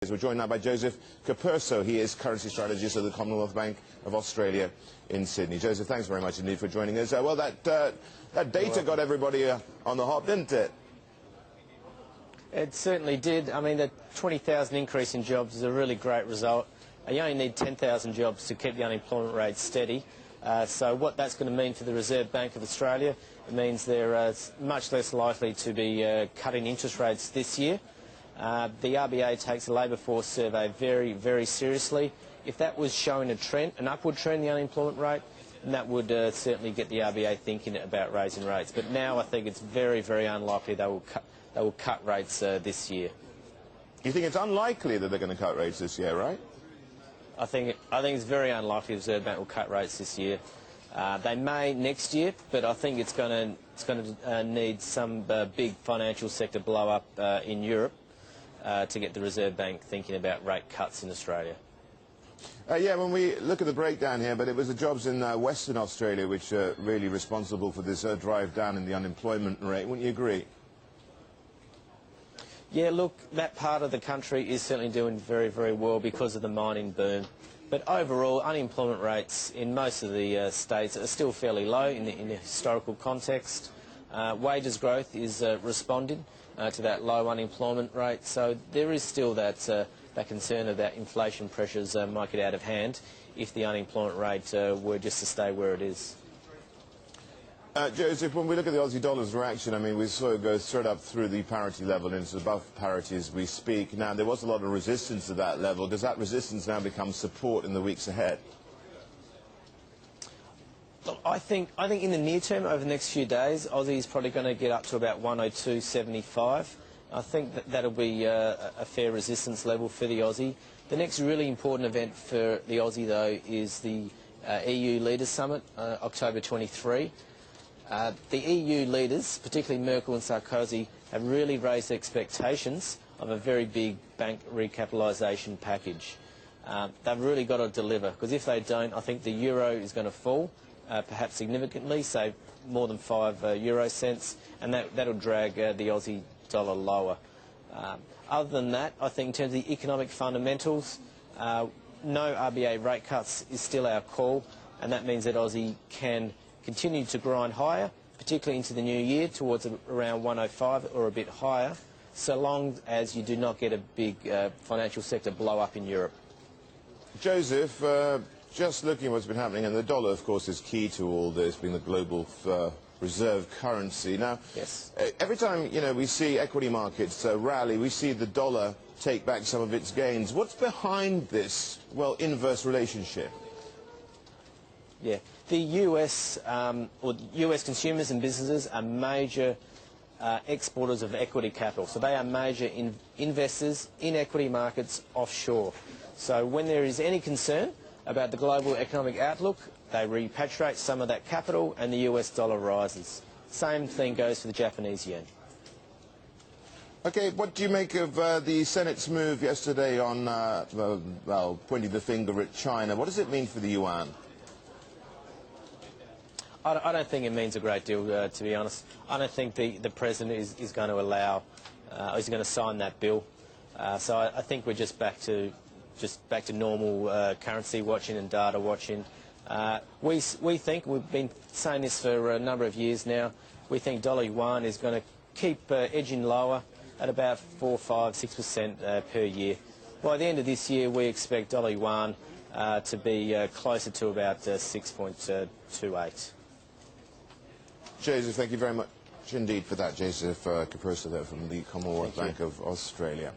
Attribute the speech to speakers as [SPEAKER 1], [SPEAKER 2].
[SPEAKER 1] We're joined now by Joseph Capurso. He is currency strategist at the Commonwealth Bank of Australia in Sydney. Joseph, thanks very much indeed for joining us. Well, that data got everybody on the hop, didn't it?
[SPEAKER 2] It certainly did. I mean, the 20,000 increase in jobs is a really great result. You only need 10,000 jobs to keep the unemployment rate steady. So what that's going to mean for the Reserve Bank of Australia, it means they're much less likely to be cutting interest rates this year. The RBA takes the labour force survey very, very seriously. If that was showing a trend, an upward trend in the unemployment rate, then that would certainly get the RBA thinking about raising rates. But now I think it's very, very unlikely they will cut rates this year.
[SPEAKER 1] You think it's unlikely that they're going to cut rates this year, right?
[SPEAKER 2] I think it's very unlikely the Reserve Bank will cut rates this year. They may next year, but I think it's going to need some big financial sector blow up in Europe to get the Reserve Bank thinking about rate cuts in Australia.
[SPEAKER 1] Yeah, when we look at the breakdown here, but it was the jobs in Western Australia which are really responsible for this drive down in the unemployment rate. Wouldn't you agree?
[SPEAKER 2] Yeah, look, that part of the country is certainly doing very, very well because of the mining boom. But overall, unemployment rates in most of the states are still fairly low in the historical context. Wages growth is responding to that low unemployment rate. So there is still that concern about inflation pressures might get out of hand if the unemployment rate were just to stay where it is.
[SPEAKER 1] Joseph, when we look at the Aussie dollar's reaction, I mean, we saw it go straight up through the parity level and it's above parity as we speak. Now, there was a lot of resistance at that level. Does that resistance now become support in the weeks ahead?
[SPEAKER 2] Look, I think in the near term, over the next few days, Aussie is probably going to get up to about 102.75. I think that'll be a fair resistance level for the Aussie. The next really important event for the Aussie, though, is the EU Leaders Summit, October 23. The EU leaders, particularly Merkel and Sarkozy, have really raised expectations of a very big bank recapitalisation package. They've really got to deliver, because if they don't, I think the euro is going to fall, perhaps significantly, say more than 5 euro cents, and that'll drag the Aussie dollar lower. Other than that, I think in terms of the economic fundamentals, no RBA rate cuts is still our call, and that means that Aussie can continue to grind higher, particularly into the new year, towards around 105 or a bit higher, so long as you do not get a big financial sector blow up in Europe.
[SPEAKER 1] Joseph, just looking at what's been happening, and the dollar, of course, is key to all this, being the global reserve currency. Now,
[SPEAKER 2] yes.
[SPEAKER 1] Every time we see equity markets rally, we see the dollar take back some of its gains. What's behind this, well, inverse relationship?
[SPEAKER 2] Yeah, the US consumers and businesses are major exporters of equity capital. So they are major investors in equity markets offshore. So when there is any concern about the global economic outlook, they repatriate some of that capital and the US dollar rises. Same thing goes for the Japanese yen.
[SPEAKER 1] Okay, what do you make of the Senate's move yesterday on, well, pointing the finger at China? What does it mean for the yuan?
[SPEAKER 2] I don't think it means a great deal, to be honest. I don't think the President is going to allow, is going to sign that bill. So I think we're just back to normal currency watching and data watching. We think, we've been saying this for a number of years now, we think dollar yuan is going to keep edging lower at about 4, 5, 6% per year. By the end of this year, we expect dollar yuan to be closer to about 6.28.
[SPEAKER 1] Joseph, thank you very much indeed for that. Joseph Capurso there from the Commonwealth Bank of Australia.